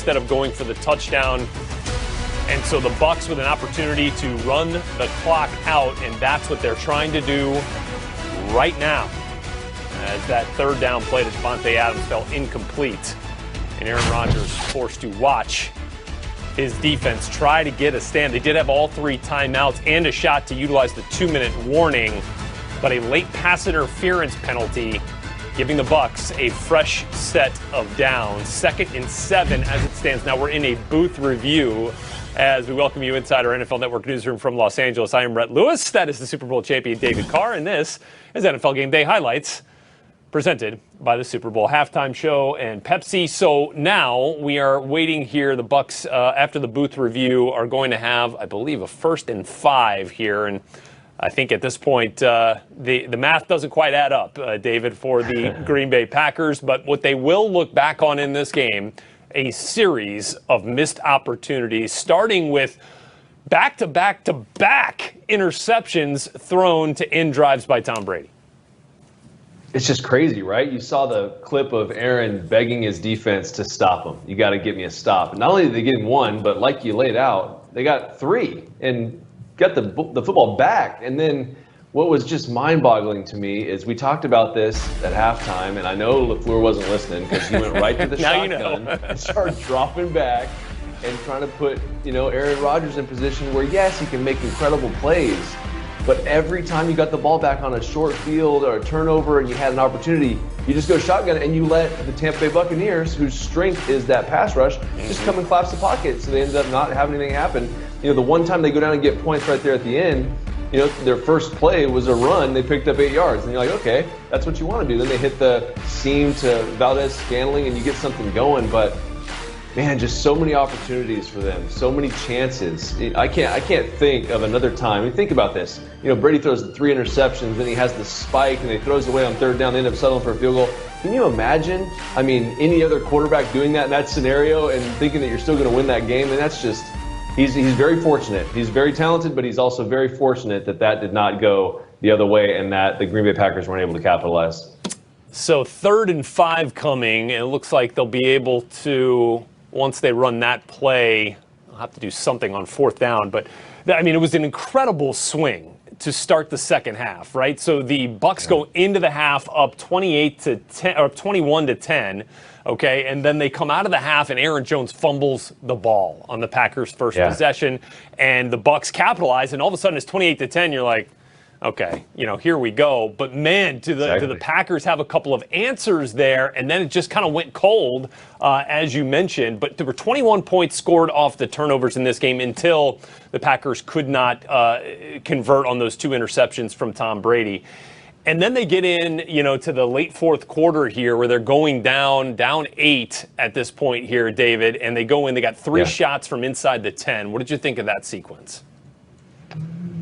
instead of going for the touchdown. And so the Bucs with an opportunity to run the clock out, and that's what they're trying to do right now. As that third down play to Davante Adams fell incomplete, and Aaron Rodgers forced to watch his defense try to get a stand. They did have all three timeouts and a shot to utilize the 2-minute warning, but a late pass interference penalty giving the Bucs a fresh set of downs. 2nd and 7 as it stands. Now we're in a booth review as we welcome you inside our NFL Network newsroom from Los Angeles. I am Brett Lewis. That is the Super Bowl champion David Carr, and this is NFL Game Day Highlights presented by the Super Bowl halftime show and Pepsi. So now we are waiting here. The Bucs, after the booth review, are going to have, I believe, a 1st and 5 here, and I think at this point, the math doesn't quite add up, David, for the Green Bay Packers. But what they will look back on in this game, a series of missed opportunities, starting with back-to-back-to-back interceptions thrown to end drives by Tom Brady. It's just crazy, right? You saw the clip of Aaron begging his defense to stop him. You got to get me a stop. And not only did they get him one, but like you laid out, they got 3 and got the football back. And then what was just mind-boggling to me is we talked about this at halftime, and I know LaFleur wasn't listening because he went right to the shotgun and started dropping back and trying to put, Aaron Rodgers in position where, yes, he can make incredible plays, but every time you got the ball back on a short field or a turnover and you had an opportunity, you just go shotgun and you let the Tampa Bay Buccaneers, whose strength is that pass rush, just come and collapse the pocket. So they ended up not having anything happen. The one time they go down and get points right there at the end, their first play was a run. They picked up 8 yards. And you're like, okay, that's what you want to do. Then they hit the seam to Valdez-Scantling and you get something going. But, man, just so many opportunities for them, so many chances. I can't think of another time. I mean, think about this. Brady throws 3 interceptions, then he has the spike, and he throws away on 3rd down. They end up settling for a field goal. Can you imagine, any other quarterback doing that in that scenario and thinking that you're still going to win that game? And that's just, he's very fortunate. He's very talented, but he's also very fortunate that did not go the other way and that the Green Bay Packers weren't able to capitalize. So 3rd and 5 coming, and it looks like they'll be able to, once they run that play, I'll have to do something on 4th down. But, it was an incredible swing to start the second half, right? So the Bucs go into the half up 28-10 or 21-10, okay? And then they come out of the half and Aaron Jones fumbles the ball on the Packers' first possession, and the Bucs capitalize, and all of a sudden it's 28-10. You're like, okay, here we go. But, man, do the Packers have a couple of answers there, and then it just kind of went cold, as you mentioned. But there were 21 points scored off the turnovers in this game until the Packers could not convert on those 2 interceptions from Tom Brady. And then they get in, to the late 4th quarter here where they're going down 8 at this point here, David, and they go in. They got 3 shots from inside the 10. What did you think of that sequence?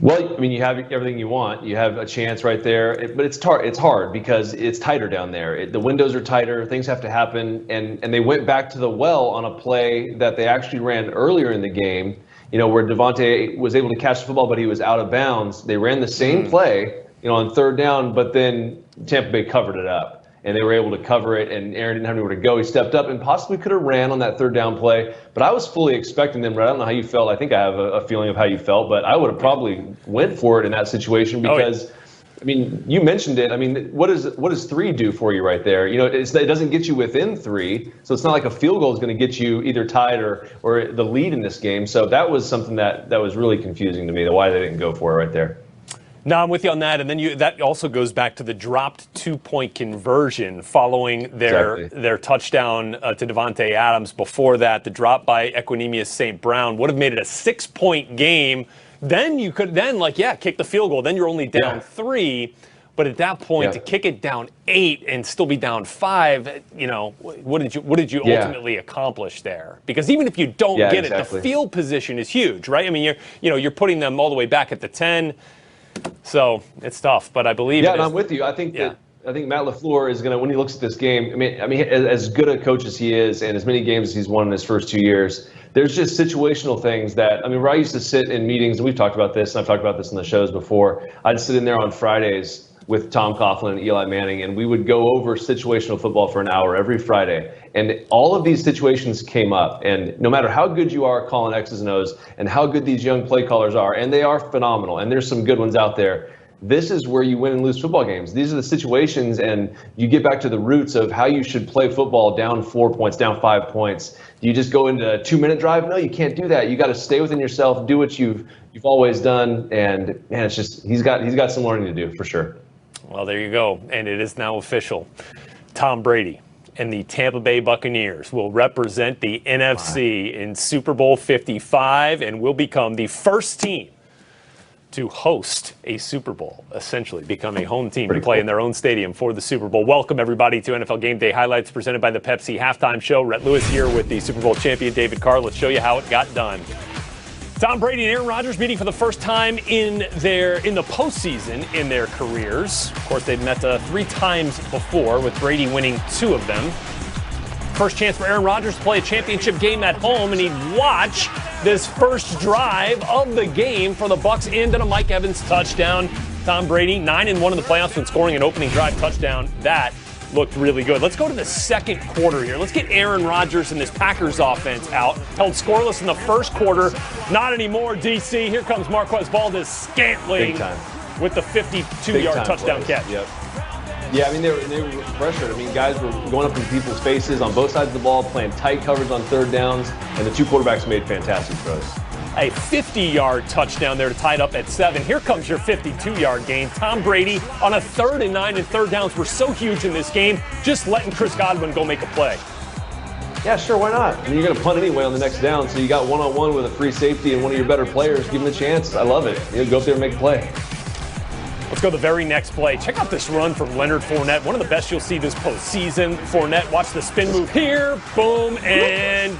Well, you have everything you want. You have a chance right there, but it's hard because it's tighter down there. The windows are tighter. Things have to happen, and they went back to the well on a play that they actually ran earlier in the game, where Davante was able to catch the football, but he was out of bounds. They ran the same play, on 3rd down, but then Tampa Bay covered it up. And they were able to cover it, and Aaron didn't have anywhere to go. He stepped up and possibly could have ran on that 3rd down play. But I was fully expecting them. I don't know how you felt. I think I have a feeling of how you felt, but I would have probably went for it in that situation because, you mentioned it. What does 3 do for you right there? It doesn't get you within 3, so it's not like a field goal is going to get you either tied or the lead in this game. So that was something that was really confusing to me, why they didn't go for it right there. No, I'm with you on that. And then that also goes back to the dropped 2-point conversion following their touchdown to Davante Adams. Before that, the drop by Equanimeous St. Brown would have made it a 6-point game. Then you could kick the field goal. Then you're only down 3. But at that point, to kick it down 8 and still be down 5, what did you ultimately accomplish there? Because even if you don't get it, the field position is huge, right? You're putting them all the way back at the 10. So it's tough, but I believe. Yeah, and I'm with you. I think Matt LaFleur is going to, when he looks at this game, as good a coach as he is, and as many games as he's won in his first 2 years, there's just situational things that, where I used to sit in meetings, and we've talked about this, and I've talked about this in the shows before. I'd sit in there on Fridays with Tom Coughlin and Eli Manning, and we would go over situational football for an hour every Friday. And all of these situations came up, and no matter how good you are calling X's and O's and how good these young play callers are, and they are phenomenal, and there's some good ones out there, this is where you win and lose football games. These are the situations, and you get back to the roots of how you should play football down 4 points, down 5 points. Do you just go into a 2-minute drive? No, you can't do that. You got to stay within yourself, do what you've always done, and man, it's just he's got some learning to do for sure. Well, there you go, and it is now official. Tom Brady and the Tampa Bay Buccaneers will represent the NFC in Super Bowl 55 and will become the first team to host a Super Bowl, essentially become a home team to play in their own stadium for the Super Bowl. Welcome, everybody, to NFL Game Day Highlights presented by the Pepsi Halftime Show. Rhett Lewis here with the Super Bowl champion, David Carr. Let's show you how it got done. Tom Brady and Aaron Rodgers meeting for the first time in the postseason in their careers. Of course, they've met 3 times before, with Brady winning 2 of them. First chance for Aaron Rodgers to play a championship game at home, and he'd watch this first drive of the game for the Bucs end in a Mike Evans touchdown. Tom Brady, 9-1 in the playoffs when scoring an opening drive touchdown. That looked really good. Let's go to the second quarter here. Let's get Aaron Rodgers and this Packers offense out. Held scoreless in the first quarter. Not anymore, DC. Here comes Marquez Valdes-Scantling with the 52-yard touchdown catch. Yep. Yeah, I mean, they were pressured. I mean, guys were going up in people's faces on both sides of the ball, playing tight coverage on third downs, and the 2 quarterbacks made fantastic throws. A 50-yard touchdown there to tie it up at 7. Here comes your 52-yard gain. Tom Brady on a 3rd and 9 and third downs were so huge in this game, just letting Chris Godwin go make a play. Yeah, sure, why not? I mean, you're going to punt anyway on the next down, so you got one-on-one with a free safety and one of your better players. Give him a chance. I love it. You know, go up there and make a play. Let's go to the very next play. Check out this run from Leonard Fournette. One of the best you'll see this postseason. Fournette, watch the spin move here. Boom, and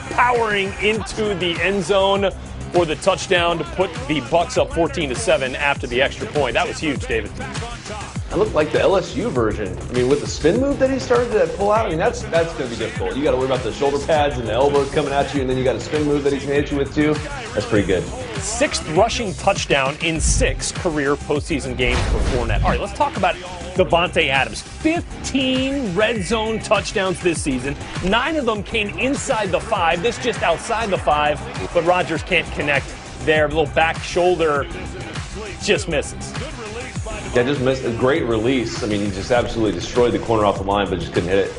powering into the end zone for the touchdown to put the Bucs up 14-7 after the extra point. That was huge, David. That looked like the LSU version. I mean, with the spin move that he started to pull out, I mean, that's going to be difficult. You got to worry about the shoulder pads and the elbows coming at you, and then you got a spin move that he's going to hit you with too. That's pretty good. 6th rushing touchdown in 6 career postseason games for Fournette. All right, let's talk about Davante Adams. 15 red zone touchdowns this season. 9 of them came inside the 5. This just outside the 5, but Rodgers can't connect there. Little back shoulder just misses. Yeah, just missed a great release. I mean, he just absolutely destroyed the corner off the line, but just couldn't hit it.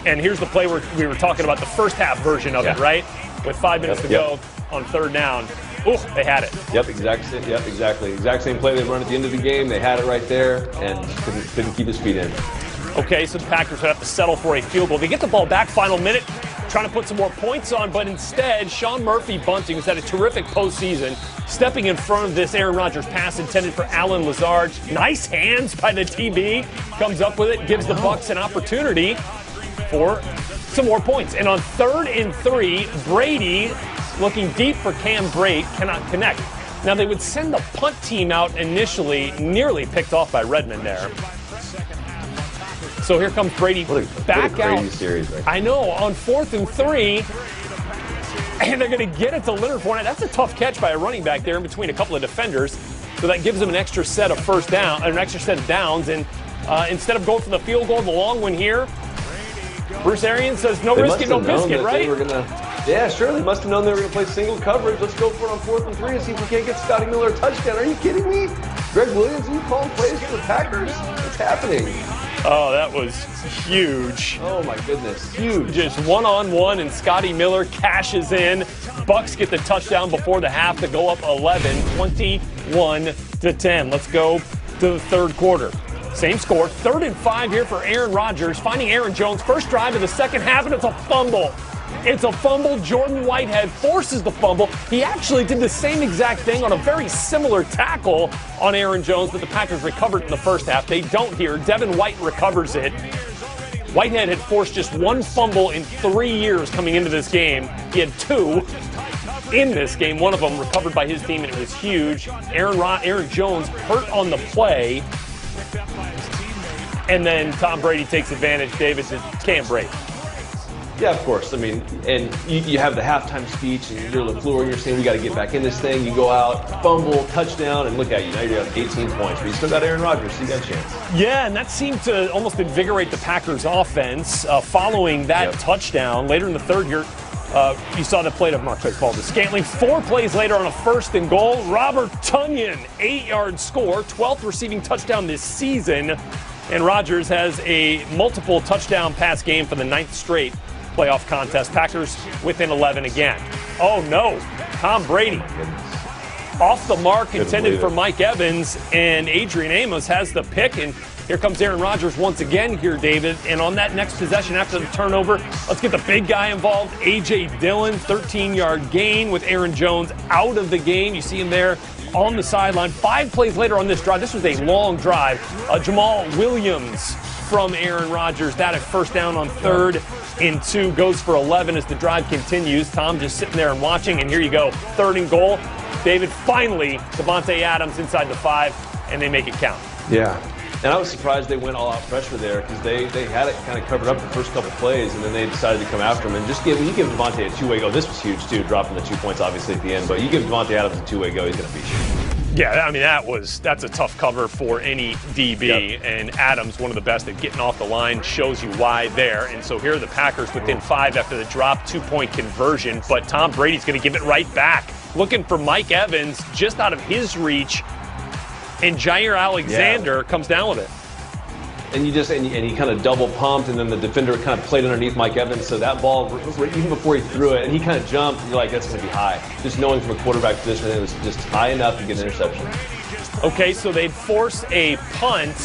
And here's the play where we were talking about the first half version of it, right? With 5 minutes to go on 3rd down. Ooh, they had it. Exactly. Exact same play they run at the end of the game. They had it right there and couldn't keep his feet in. Okay, so the Packers would have to settle for a field goal. They get the ball back, final minute, trying to put some more points on, but instead, Sean Murphy-Bunting, who's had a terrific postseason, stepping in front of this Aaron Rodgers pass intended for Allen Lazard. Nice hands by the TB. Comes up with it, gives the Bucs an opportunity for some more points. And on 3rd and 3, Brady looking deep for Cam Brate, cannot connect. Now, they would send the punt team out initially, nearly picked off by Redmond there. So here comes Brady back out. Series, right? I know, on 4th and 3, and they're going to get it to Leonard Fournette. That's a tough catch by a running back there in between a couple of defenders. So that gives them an extra set of an extra set of downs. And instead of going for the field goal, the long one here, Bruce Arians says no risk it, no biscuit, right? Yeah, sure. They must have known they were going to play single coverage. Let's go for it on 4th and 3 and see if we can't get Scotty Miller a touchdown. Are you kidding me? Greg Williams, are you calling plays for the Packers? What's happening? Oh, that was huge. Oh, my goodness. Huge. Just one-on-one, and Scotty Miller cashes in. Bucs get the touchdown before the half to go up 11, 21-10. Let's go to the 3rd quarter. Same score, 3rd and 5 here for Aaron Rodgers, finding Aaron Jones. First drive of the second half, and it's a fumble. It's a fumble. Jordan Whitehead forces the fumble. He actually did the same exact thing on a very similar tackle on Aaron Jones, but the Packers recovered in the first half. They don't here. Devin White recovers it. Whitehead had forced just 1 fumble in 3 years coming into this game. He had 2 in this game. One of them recovered by his team, and it was huge. Aaron Jones hurt on the play. And then Tom Brady takes advantage, David, to Cam Brate. Yeah, of course. I mean, and you have the halftime speech, and you're LaFleur, and you're saying we got to get back in this thing. You go out, fumble, touchdown, and look at you. Now you're up 18 points, but you still got Aaron Rodgers, so you got a chance. Yeah, and that seemed to almost invigorate the Packers' offense following that touchdown. Later in the third here, you saw the play of Marquez Valdes-Scantling. 4 plays later on a 1st and goal, Robert Tonyan, 8-yard score, 12th receiving touchdown this season. And Rodgers has a multiple touchdown pass game for the 9th straight playoff contest. Packers within 11 again. Oh no, Tom Brady off the mark, intended for Mike Evans, and Adrian Amos has the pick, and here comes Aaron Rodgers once again here, David. And on that next possession after the turnover, let's get the big guy involved. A.J. Dillon, 13-yard gain with Aaron Jones out of the game. You see him there on the sideline. 5 plays later on this drive. This was a long drive. Jamal Williams from Aaron Rodgers. That at 1st down on 3rd and 2 goes for 11 as the drive continues. Tom just sitting there and watching, and here you go. 3rd and goal. David, finally, Davante Adams inside the 5, and they make it count. Yeah. And I was surprised they went all-out pressure there because they had it kind of covered up the first couple plays, and then they decided to come after him. And when you give Davante a two-way go, this was huge, too, dropping the 2 points, obviously, at the end. But you give Davante Adams a two-way go, he's going to beat you. Yeah, I mean, that's a tough cover for any DB. Yep. And Adams, one of the best at getting off the line, shows you why there. And so here are the Packers within 5 after the drop, 2-point conversion. But Tom Brady's going to give it right back. Looking for Mike Evans just out of his reach. And Jair Alexander comes down with it. And he kind of double pumped, and then the defender kind of played underneath Mike Evans. So that ball, even before he threw it, and he kind of jumped, you're like, that's going to be high. Just knowing from a quarterback position, it was just high enough to get an interception. Okay, so they'd force a punt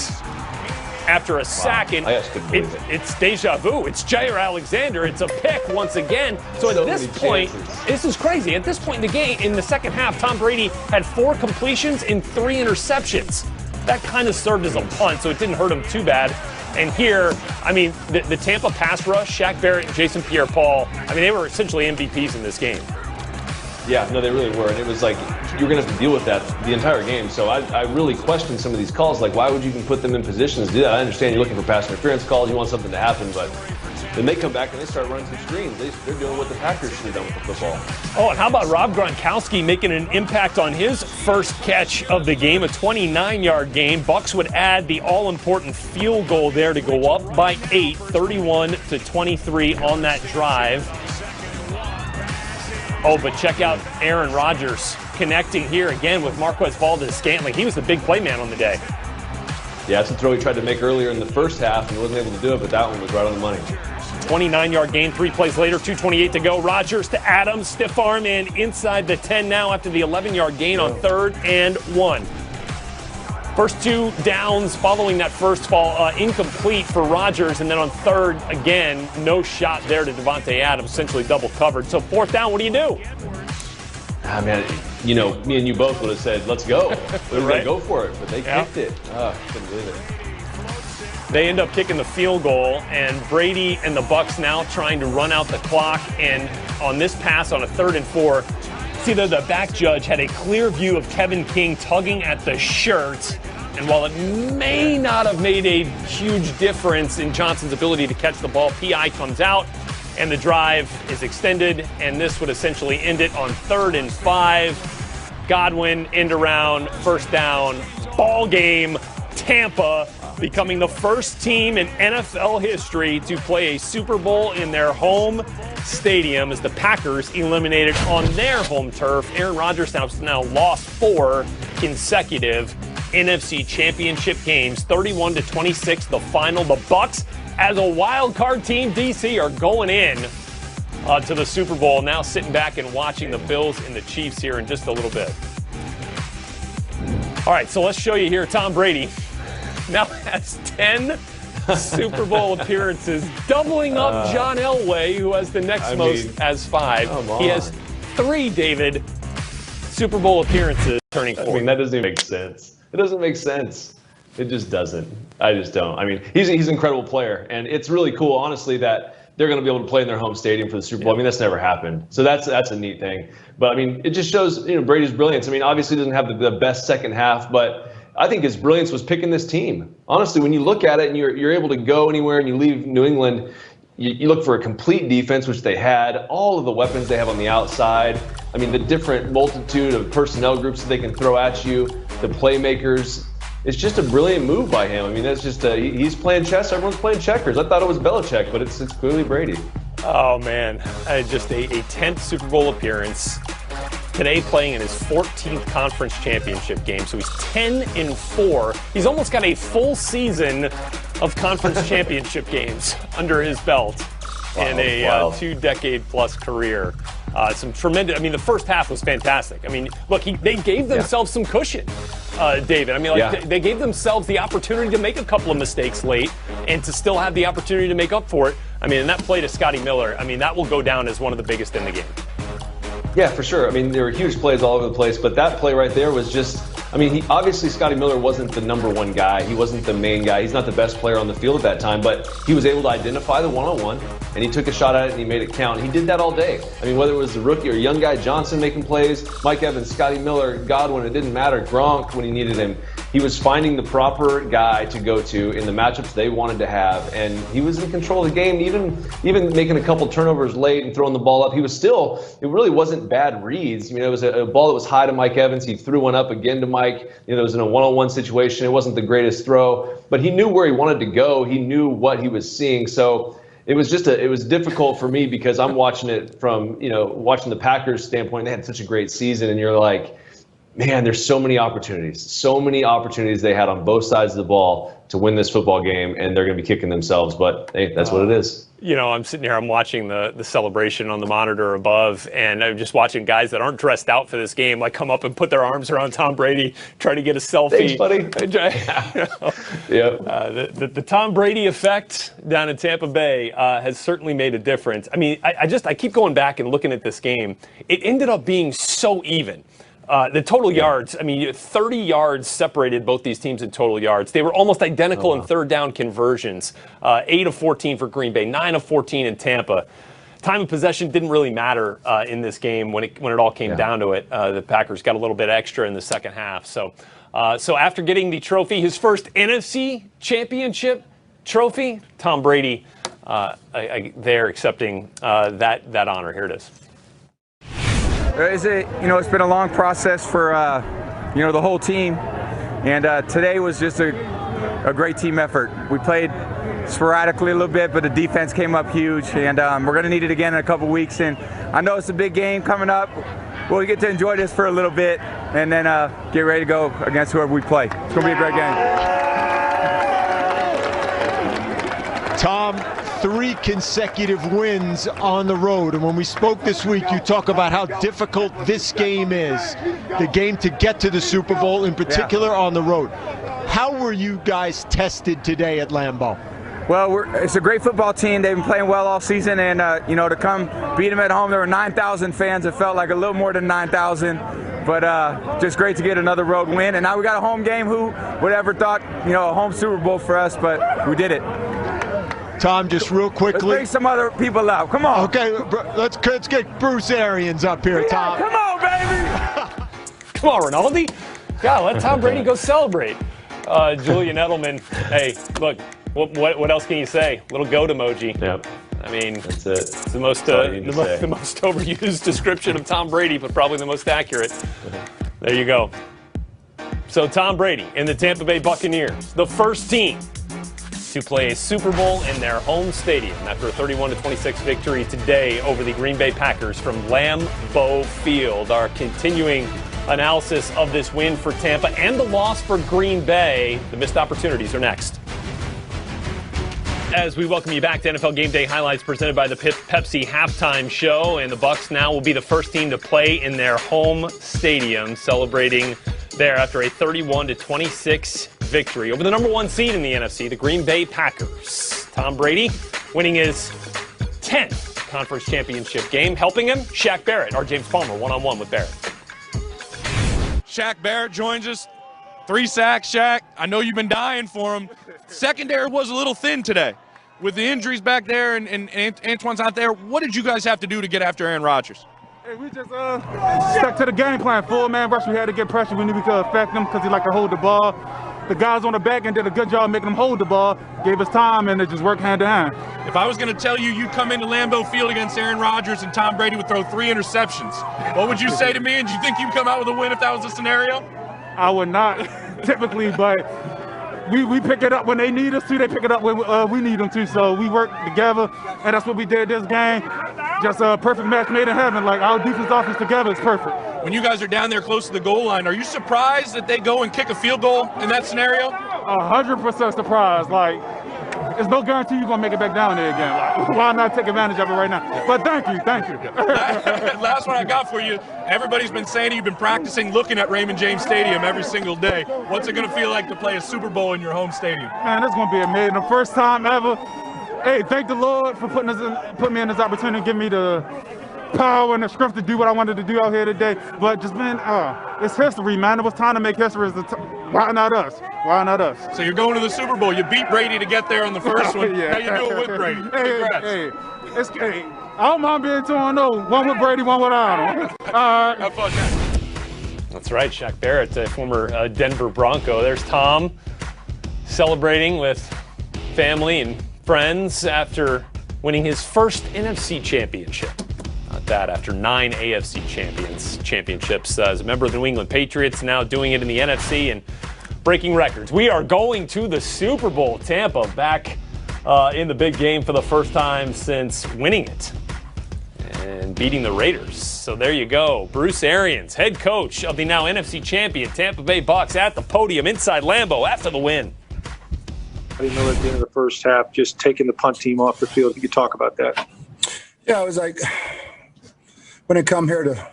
after a sack, and it's deja vu. It's Jair Alexander. It's a pick once again. So at this point, this is crazy. At this point in the game, in the second half, Tom Brady had 4 completions and 3 interceptions. That kind of served as a punt, so it didn't hurt him too bad. And here, I mean, the Tampa pass rush, Shaq Barrett and Jason Pierre-Paul, I mean, they were essentially MVPs in this game. Yeah, no, they really were. And it was like, you're going to have to deal with that the entire game. So I really question some of these calls. Like, why would you even put them in positions to do that? I understand you're looking for pass interference calls. You want something to happen. But then they come back and they start running some screens. They're doing what the Packers should have done with the football. Oh, and how about Rob Gronkowski making an impact on his first catch of the game, a 29-yard game. Bucs would add the all-important field goal there to go up by 8, 31-23 on that drive. Oh, but check out Aaron Rodgers connecting here again with Marquez Valdes-Scantling. He was the big play man on the day. Yeah, that's a throw he tried to make earlier in the first half and wasn't able to do it, but that one was right on the money. 29-yard gain, 3 plays later, 2:28 to go. Rodgers to Adams, stiff arm and inside the 10 now after the 11-yard gain on 3rd and 1. First 2 downs following that first fall, incomplete for Rodgers, and then on 3rd, again, no shot there to Davante Adams, essentially double covered. So 4th down, what do you do? Ah, man, you know, me and you both would have said, let's go. We were going to go for it, but they kicked it. Oh, couldn't believe it. They end up kicking the field goal, and Brady and the Bucs now trying to run out the clock. And on this pass on a 3rd and 4, see that the back judge had a clear view of Kevin King tugging at the shirt. And while it may not have made a huge difference in Johnson's ability to catch the ball, PI comes out and the drive is extended. And this would essentially end it on 3rd and 5. Godwin, end around, 1st down, ball game. Tampa becoming the first team in NFL history to play a Super Bowl in their home stadium as the Packers eliminated on their home turf. Aaron Rodgers now lost 4 consecutive NFC Championship games, 31-26 the final. The Bucs, as a wild card team, DC, are going in to the Super Bowl, now sitting back and watching the Bills and the Chiefs here in just a little bit. All right, so let's show you here. Tom Brady now has 10 Super Bowl appearances, doubling up John Elway, who has the next most, as 5. He has 3, David, Super Bowl appearances, turning 4. I mean, that doesn't even make sense. It doesn't make sense. It just doesn't. I just don't. I mean, he's an incredible player, and it's really cool, honestly, that they're going to be able to play in their home stadium for the Super Bowl. I mean, that's never happened. So that's a neat thing. But, I mean, it just shows, Brady's brilliance. I mean, obviously he doesn't have the best second half, but I think his brilliance was picking this team. Honestly, when you look at it and you're able to go anywhere and you leave New England, you look for a complete defense, which they had, all of the weapons they have on the outside. I mean, the different multitude of personnel groups that they can throw at you, the playmakers. It's just a brilliant move by him. I mean, that's just he's playing chess. Everyone's playing checkers. I thought it was Belichick, but it's clearly Brady. Oh, man. Just a 10th Super Bowl appearance. Today playing in his 14th conference championship game. So he's 10-4. He's almost got a full season of conference championship games under his belt in a 2-decade-plus career. Some tremendous. I mean, the first half was fantastic. I mean, look, they gave themselves some cushion, David. I mean, they gave themselves the opportunity to make a couple of mistakes late and to still have the opportunity to make up for it. I mean, and that play to Scotty Miller, I mean, that will go down as one of the biggest in the game. Yeah, for sure. I mean, there were huge plays all over the place, but that play right there was just, I mean, obviously Scotty Miller wasn't the number one guy. He wasn't the main guy. He's not the best player on the field at that time, but he was able to identify the one-on-one, and he took a shot at it, and he made it count. He did that all day. I mean, whether it was the rookie or young guy, Johnson making plays, Mike Evans, Scotty Miller, Godwin, it didn't matter, Gronk when he needed him. He was finding the proper guy to go to in the matchups they wanted to have, and he was in control of the game, even making a couple turnovers late and throwing the ball up. He was still, it really wasn't bad reads. You know, it was a ball that was high to Mike Evans. He threw one up again to Mike. You know, it was in a one-on-one situation. It wasn't the greatest throw, but he knew where he wanted to go. He knew what he was seeing. So it was just it was difficult for me because I'm watching it from, watching the Packers standpoint. They had such a great season, and you're like, man, there's so many opportunities they had on both sides of the ball to win this football game, and they're going to be kicking themselves. But hey, that's what it is. You know, I'm sitting here, I'm watching the celebration on the monitor above, and I'm just watching guys that aren't dressed out for this game, like come up and put their arms around Tom Brady, trying to get a selfie. Thanks, buddy. The Tom Brady effect down in Tampa Bay has certainly made a difference. I mean, I keep going back and looking at this game. It ended up being so even. The total yards, I mean, 30 yards separated both these teams in total yards. They were almost identical in third down conversions. 8 of 14 for Green Bay, 9 of 14 in Tampa. Time of possession didn't really matter in this game when it all came down to it. The Packers got a little bit extra in the second half. So after getting the trophy, his first NFC championship trophy, Tom Brady there accepting that honor. Here it is. It's been a long process for, the whole team, and today was just a great team effort. We played sporadically a little bit, but the defense came up huge, and we're going to need it again in a couple weeks. And I know it's a big game coming up. We'll get to enjoy this for a little bit, and then get ready to go against whoever we play. It's going to be a great game. Tom, 3 consecutive wins on the road. And when we spoke this week, you talk about how difficult this game is. The game to get to the Super Bowl, in particular on the road. How were you guys tested today at Lambeau? Well, it's a great football team. They've been playing well all season, and to come beat them at home, there were 9,000 fans. It felt like a little more than 9,000, but just great to get another road win. And now we got a home game. Who would ever thought, a home Super Bowl for us? But we did it. Tom, just real quickly. Let's bring some other people out. Come on. Okay, let's get Bruce Arians up here, Tom. Come on, baby. Come on, Rinaldi. Yeah, let Tom Brady go celebrate. Julian Edelman. Hey, look. What else can you say? Little goat emoji. Yep. I mean, that's it. It's the most overused description of Tom Brady, but probably the most accurate. There you go. So Tom Brady and the Tampa Bay Buccaneers, the first team to play a Super Bowl in their home stadium after a 31-26 victory today over the Green Bay Packers from Lambeau Field. Our continuing analysis of this win for Tampa and the loss for Green Bay. The missed opportunities are next. As we welcome you back to NFL Game Day Highlights presented by the Pepsi Halftime Show, and the Bucs now will be the first team to play in their home stadium, celebrating there after a 31-26 victory over the number 1 seed in the NFC, the Green Bay Packers. Tom Brady winning his 10th conference championship game. Helping him, Shaq Barrett, our James Palmer, one-on-one with Barrett. Shaq Barrett joins us. 3 sacks, Shaq. I know you've been dying for him. Secondary was a little thin today. With the injuries back there and Antoine's not there, what did you guys have to do to get after Aaron Rodgers? Hey, we just stuck to the game plan. Full man rush. We had to get pressure. We knew we could affect him because he like to hold the ball. the guys on the back end did a good job making them hold the ball, gave us time, and it just worked hand to hand. If I was going to tell you you'd come into Lambeau Field against Aaron Rodgers and Tom Brady would throw 3 interceptions, what would you say to me? And do you think you'd come out with a win if that was the scenario? I would not, typically, but we pick it up when they need us to. They pick it up when we need them to. So we work together, and that's what we did this game. Just a perfect match made in heaven. Like, our defense offense together is perfect. When you guys are down there close to the goal line, are you surprised that they go and kick a field goal in that scenario? 100% surprised. Like, there's no guarantee you're going to make it back down there again. Like, why not take advantage of it right now? But thank you. Last one I got for you. Everybody's been saying you've been practicing looking at Raymond James Stadium every single day. What's it going to feel like to play a Super Bowl in your home stadium? Man, it's going to be amazing. The first time ever. Hey, thank the Lord for putting me in this opportunity and giving me the power and the strength to do what I wanted to do out here today. But just, man, it's history, man. It was time to make history. Why not us? Why not us? So you're going to the Super Bowl. You beat Brady to get there on the first one. Yeah. Now you do it with Brady. Congrats. Hey, I don't mind being 2-0. One with Brady, one without him. Have fun, Jack. That's right, Shaq Barrett, a former Denver Bronco. There's Tom celebrating with family and friends after winning his first NFC championship. Not that, after 9 AFC championships as a member of the New England Patriots, now doing it in the NFC and breaking records. We are going to the Super Bowl. Tampa back in the big game for the first time since winning it and beating the Raiders. So there you go. Bruce Arians, head coach of the now NFC champion Tampa Bay Bucs, at the podium inside Lambeau after the win. Miller at the end of the first half, just taking the punt team off the field. You could talk about that. Yeah, it was like when it come here to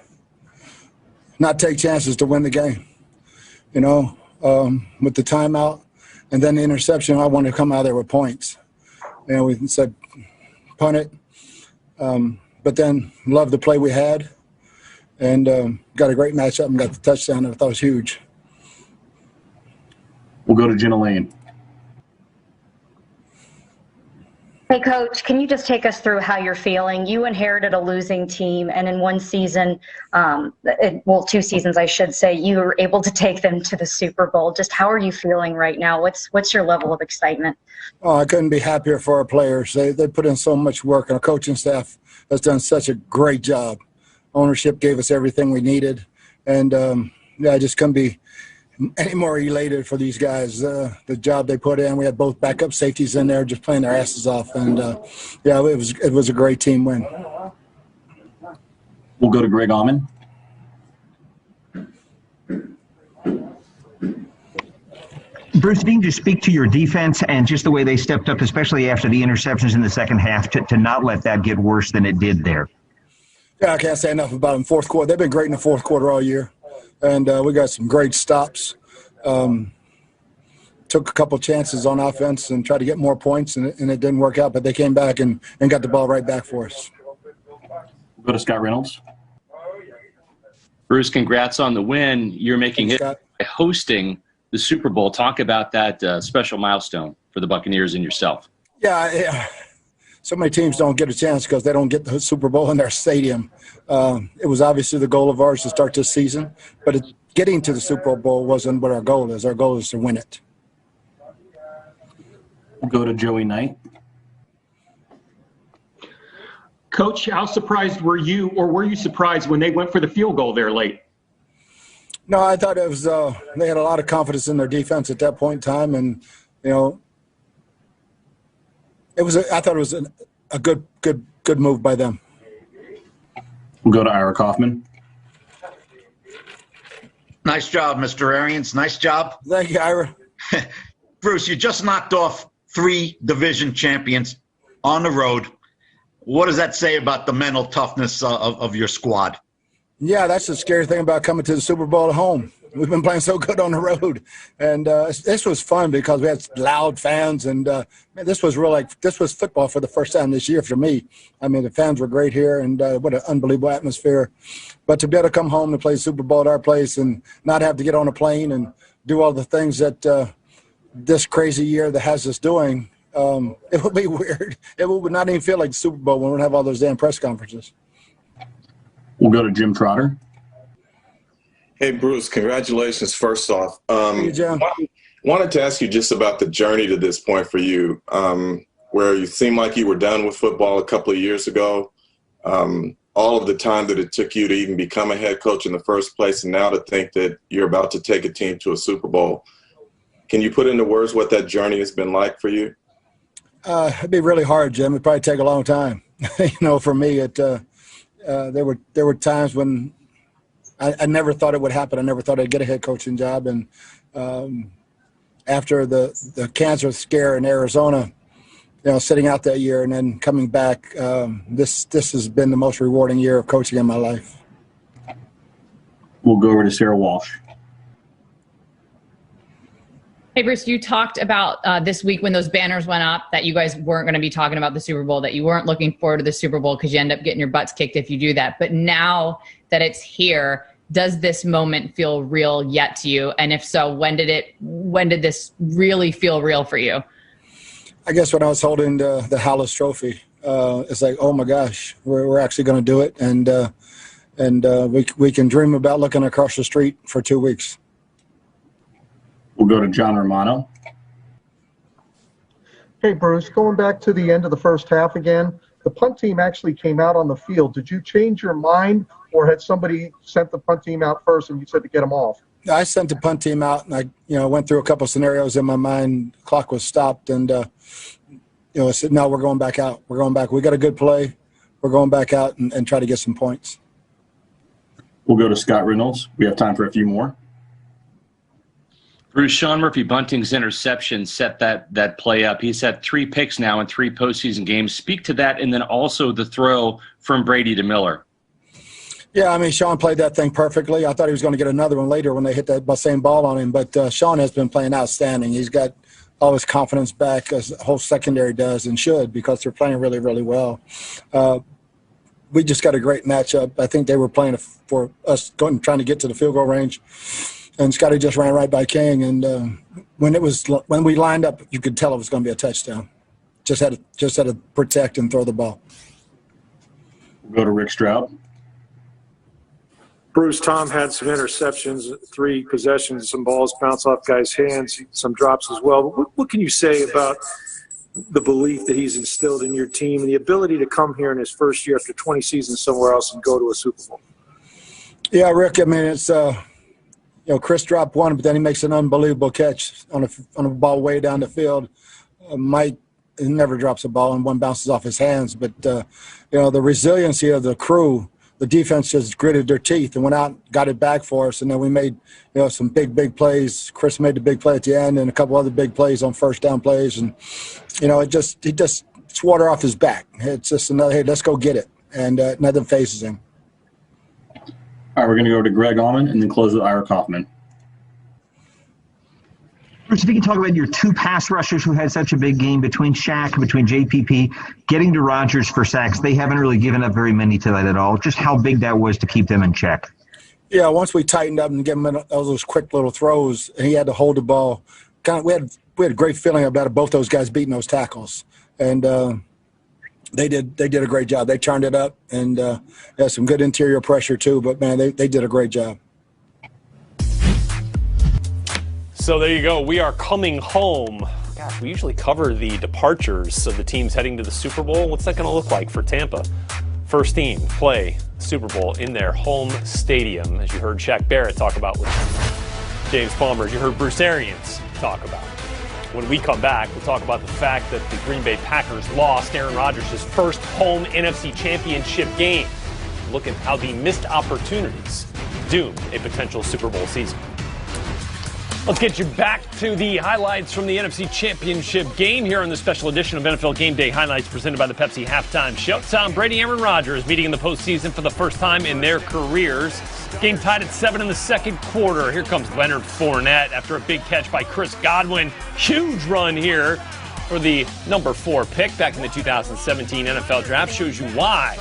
not take chances to win the game, you know, with the timeout and then the interception, I wanted to come out there with points. And we said punt it, but then loved the play we had and got a great matchup and got the touchdown that I thought was huge. We'll go to Jenna Lane. Hey, Coach, can you just take us through how you're feeling? You inherited a losing team, and in one season, 2 seasons, I should say, you were able to take them to the Super Bowl. Just how are you feeling right now? What's your level of excitement? Oh, I couldn't be happier for our players. They put in so much work, and our coaching staff has done such a great job. Ownership gave us everything we needed, and I just couldn't be any more elated for these guys. The job they put in. We had both backup safeties in there just playing their asses off, and it was a great team win. We'll go to Greg Auman. Bruce, need to speak to your defense and just the way they stepped up, especially after the interceptions in the second half, to not let that get worse than it did there. Yeah, I can't say enough about them. Fourth quarter, they've been great in the fourth quarter all year. And we got some great stops. Took a couple chances on offense and tried to get more points, and it didn't work out. But they came back and got the ball right back for us. We'll go to Scott Reynolds. Bruce, congrats on the win. You're making it by hosting the Super Bowl. Talk about that special milestone for the Buccaneers and yourself. Yeah. So many teams don't get a chance because they don't get the Super Bowl in their stadium. It was obviously the goal of ours to start this season, but getting to the Super Bowl wasn't what our goal is. Our goal is to win it. We'll go to Joey Knight. Coach, how surprised were you, or were you surprised when they went for the field goal there late? No, I thought it was they had a lot of confidence in their defense at that point in time, and I thought it was a good move by them. We'll go to Ira Kaufman. Nice job, Mr. Arians. Nice job. Thank you, Ira. Bruce, you just knocked off 3 division champions on the road. What does that say about the mental toughness of your squad? Yeah, that's the scary thing about coming to the Super Bowl at home. We've been playing so good on the road, and this was fun because we had loud fans, and this was football for the first time this year for me. I mean, the fans were great here, and what an unbelievable atmosphere. But to be able to come home and play Super Bowl at our place and not have to get on a plane and do all the things that this crazy year that has us doing, it would be weird. It would not even feel like the Super Bowl when we don't have all those damn press conferences. We'll go to Jim Trotter. Hey, Bruce, congratulations first off. Thank you, Jim. Wanted to ask you just about the journey to this point for you, where you seemed like you were done with football a couple of years ago. All of the time that it took you to even become a head coach in the first place, and now to think that you're about to take a team to a Super Bowl. Can you put into words what that journey has been like for you? It'd be really hard, Jim. It'd probably take a long time. For me, there were times when I never thought it would happen. I never thought I'd get a head coaching job. And after the cancer scare in Arizona, sitting out that year and then coming back, this has been the most rewarding year of coaching in my life. We'll go over to Sarah Walsh. Hey, Bruce, you talked about this week when those banners went up that you guys weren't going to be talking about the Super Bowl, that you weren't looking forward to the Super Bowl because you end up getting your butts kicked if you do that. But now that it's here, does this moment feel real yet to you? And if so, when did this really feel real for you? I guess when I was holding the Hallis Trophy, it's like, oh my gosh, we're actually going to do it, and we can dream about looking across the street for 2 weeks. We'll go to John Romano. Hey, Bruce, going back to the end of the first half again, the punt team actually came out on the field. Did you change your mind, or had somebody sent the punt team out first and you said to get them off? I sent the punt team out, and I went through a couple of scenarios in my mind. The clock was stopped, and I said, no, we're going back out. We're going back. We got a good play. We're going back out and try to get some points. We'll go to Scott Reynolds. We have time for a few more. Bruce, Sean Murphy-Bunting's interception set that play up. He's had 3 picks now in 3 postseason games. Speak to that, and then also the throw from Brady to Miller. Yeah, Sean played that thing perfectly. I thought he was going to get another one later when they hit that same ball on him. But Sean has been playing outstanding. He's got all his confidence back, as the whole secondary does and should, because they're playing really, really well. We just got a great matchup. I think they were playing for us trying to get to the field goal range. And Scotty just ran right by King, and when we lined up, you could tell it was going to be a touchdown. Just had to protect and throw the ball. We'll go to Rick Stroud. Bruce, Tom had some interceptions, 3 possessions, some balls bounce off guys' hands, some drops as well. But what can you say about the belief that he's instilled in your team and the ability to come here in his first year after 20 seasons somewhere else and go to a Super Bowl? Yeah, Rick, it's Chris dropped one, but then he makes an unbelievable catch on a ball way down the field. Mike never drops a ball, and one bounces off his hands. But, the resiliency of the crew, the defense just gritted their teeth and went out and got it back for us. And then we made, some big plays. Chris made the big play at the end and a couple other big plays on first down plays. And, it's water off his back. It's just another, hey, let's go get it. And nothing phases him. All right, we're going to go to Greg Allman and then close with Ira Kaufman. Bruce, if you can talk about your 2 pass rushers who had such a big game between Shaq, between JPP, getting to Rodgers for sacks. They haven't really given up very many tonight at all. Just how big that was to keep them in check. Yeah, once we tightened up and gave him those quick little throws, and he had to hold the ball. We had a great feeling about both those guys beating those tackles. And They did a great job. They turned it up, and had some good interior pressure too. But man, they did a great job. So there you go. We are coming home. Gosh, we usually cover the departures of the teams heading to the Super Bowl. What's that going to look like for Tampa? First team play Super Bowl in their home stadium, as you heard Shaq Barrett talk about with James Palmer, as you heard Bruce Arians talk about. When we come back, we'll talk about the fact that the Green Bay Packers lost Aaron Rodgers' first home NFC Championship game. Look at how the missed opportunities doom a potential Super Bowl season. Let's get you back to the highlights from the NFC Championship game here on the special edition of NFL Game Day Highlights presented by the Pepsi Halftime Show. Tom Brady and Aaron Rodgers meeting in the postseason for the first time in their careers. Game tied at 7 in the second quarter. Here comes Leonard Fournette after a big catch by Chris Godwin. Huge run here for the number 4 pick back in the 2017 NFL Draft. Shows you why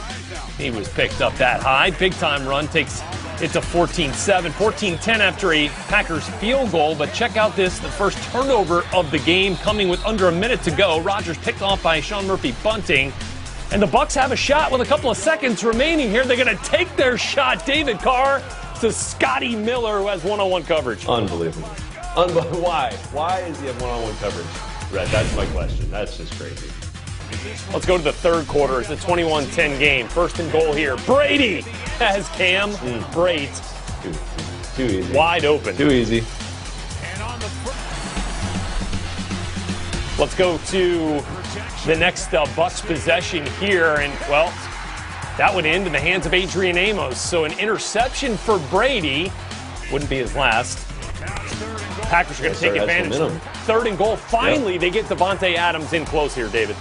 he was picked up that high. Big time run takes it to 14-7, 14-10 after a Packers field goal. But check out this, the first turnover of the game coming with under a minute to go. Rodgers picked off by Sean Murphy-Bunting. And the Bucs have a shot with a couple of seconds remaining here. They're going to take their shot. David Carr to Scotty Miller, who has one-on-one coverage. Unbelievable. Why? Why does he have one-on-one coverage? Red, that's my question. That's just crazy. Let's go to the third quarter. It's a 21-10 game. First and goal here. Brady has Cam Brate. Too easy. Wide open. Too easy. Let's go to the next Bucs possession here. And, well, that would end in the hands of Adrian Amos. So an interception for Brady wouldn't be his last. Packers are going to take advantage. Third and goal. Finally, they get Devontae Adams in close here, David.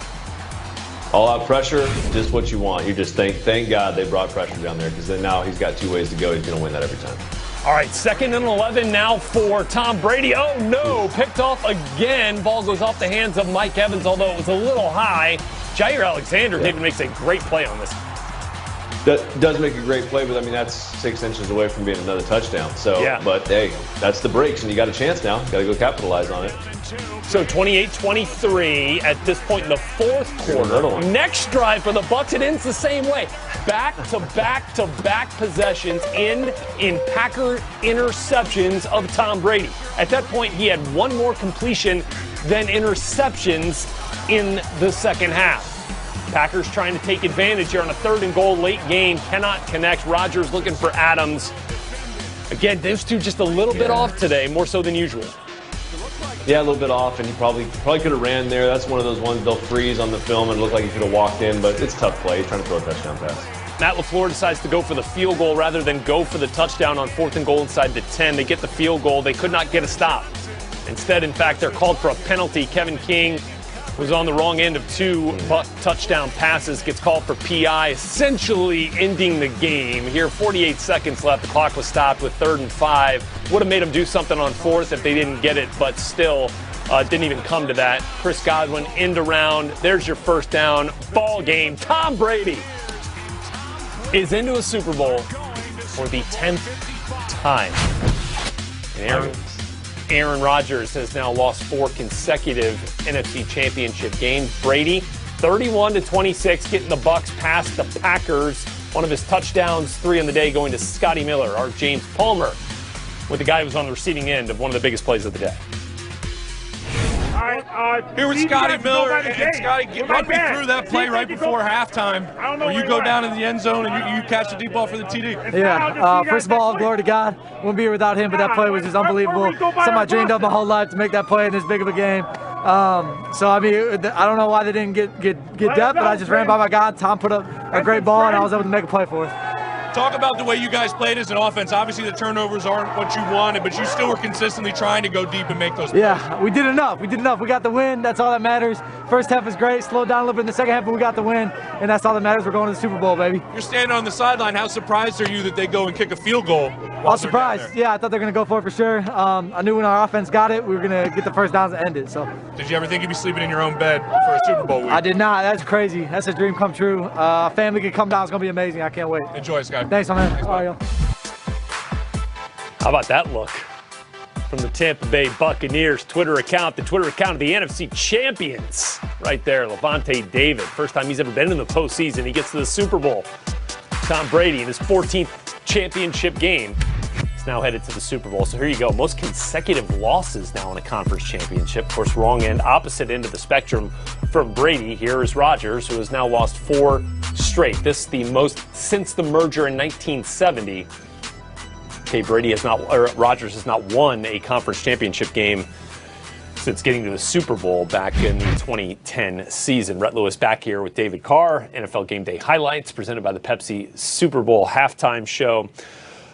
All-out pressure, just what you want. You just thank God they brought pressure down there, because then now he's got 2 ways to go. He's going to win that every time. All right, 2nd and 11 now for Tom Brady. Oh, no, picked off again. Ball goes off the hands of Mike Evans, although it was a little high. Jair Alexander, David, makes a great play on this. That does make a great play, but I mean, that's 6 inches away from being another touchdown. So, yeah. But hey, that's the breaks, and you got a chance now. Got to go capitalize on it. So 28-23 at this point in the fourth quarter. Next drive for the Bucs, it ends the same way. Back-to-back-to-back possessions end in Packer interceptions of Tom Brady. At that point, he had one more completion than interceptions in the second half. Packers trying to take advantage here on a 3rd and goal late game. Cannot connect. Rodgers looking for Adams. Again, those two just a little bit off today, more so than usual. Yeah, a little bit off, and he probably could have ran there. That's one of those ones they'll freeze on the film and look like he could have walked in, but it's tough play. He's trying to throw a touchdown pass. Matt LaFleur decides to go for the field goal rather than go for the touchdown on 4th and goal inside the 10. They get the field goal. They could not get a stop. Instead, in fact, they're called for a penalty. Kevin King was on the wrong end of 2 touchdown passes, gets called for PI, essentially ending the game. Here, 48 seconds left. The clock was stopped with 3rd and 5. Would have made them do something on 4th if they didn't get it, but still didn't even come to that. Chris Godwin, end around. There's your first down. Ball game. Tom Brady is into a Super Bowl for the 10th time. And Aaron Rodgers has now lost 4 consecutive NFC Championship games. Brady, 31-26, getting the Bucs past the Packers. One of his touchdowns, 3 on the day, going to Scotty Miller, our James Palmer, with the guy who was on the receiving end of one of the biggest plays of the day. All right, here with Scotty Miller. And Scotty, run me through that play right before halftime where you go down in the end zone and you catch the deep ball for the TD. Yeah, first of all, glory to God. Wouldn't be here without him, but that play was just unbelievable. Something I dreamed of my whole life to make that play in this big of a game. So, I mean, I don't know why they didn't get depth, but I just ran by my guy. Tom put up a great ball, and I was able to make a play for us. Talk about the way you guys played as an offense. Obviously, the turnovers aren't what you wanted, but you still were consistently trying to go deep and make those plays. Yeah, we did enough. We got the win. That's all that matters. First half was great. Slowed down a little bit in the second half, but we got the win, and that's all that matters. We're going to the Super Bowl, baby. You're standing on the sideline. How surprised are you that they go and kick a field goal? I was surprised. Yeah, I thought they were going to go for it for sure. I knew when our offense got it, we were going to get the first downs and end it. So. Did you ever think you'd be sleeping in your own bed for a Super Bowl week? I did not. That's crazy. That's a dream come true. Family could come down. It's going to be amazing. I can't wait. Enjoy, Scott. Thanks, my man. Thanks, all right, yo. How about that look from the Tampa Bay Buccaneers Twitter account, the Twitter account of the NFC champions right there, Levante David. First time he's ever been in the postseason. He gets to the Super Bowl. Tom Brady in his 14th championship game is now headed to the Super Bowl. So here you go. Most consecutive losses now in a conference championship. Of course, wrong end, opposite end of the spectrum from Brady. Here is Rodgers, who has now lost 4 straight. This the most since the merger in 1970. Okay, Rodgers has not won a conference championship game since getting to the Super Bowl back in the 2010 season. Rhett Lewis back here with David Carr, NFL Game Day highlights presented by the Pepsi Super Bowl halftime show.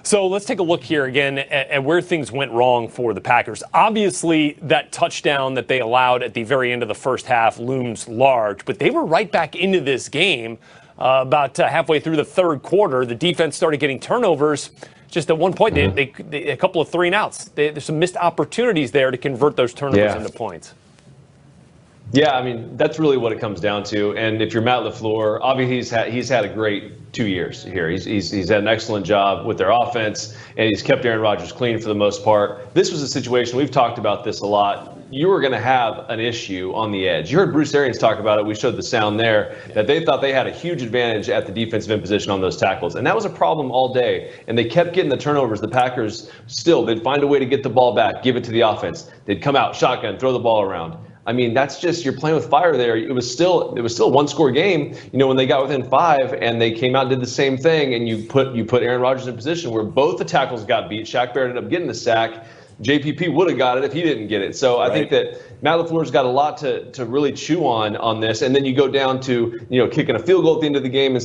So let's take a look here again at where things went wrong for the Packers. Obviously, that touchdown that they allowed at the very end of the first half looms large, but they were right back into this game about halfway through the third quarter. The defense started getting turnovers. Just at one point, they a couple of 3-and-outs. There's some missed opportunities there to convert those turnovers into points. Yeah, I mean, that's really what it comes down to. And if you're Matt LaFleur, obviously he's had a great 2 years here. He's had an excellent job with their offense, and he's kept Aaron Rodgers clean for the most part. This was a situation, we've talked about this a lot. you were going to have an issue on the edge. You heard Bruce Arians talk about it. We showed the sound there that they thought they had a huge advantage at the defensive end position on those tackles. And that was a problem all day. And they kept getting the turnovers. The Packers they'd find a way to get the ball back, give it to the offense. They'd come out, shotgun, throw the ball around. I mean, that's just, you're playing with fire there. It was still a 1-score game, when they got within 5 and they came out and did the same thing, and you put Aaron Rodgers in a position where both the tackles got beat. Shaq Barrett ended up getting the sack. JPP would have got it if he didn't get it. So I think that Matt LaFleur's got a lot to really chew on this. And then you go down to, kicking a field goal at the end of the game and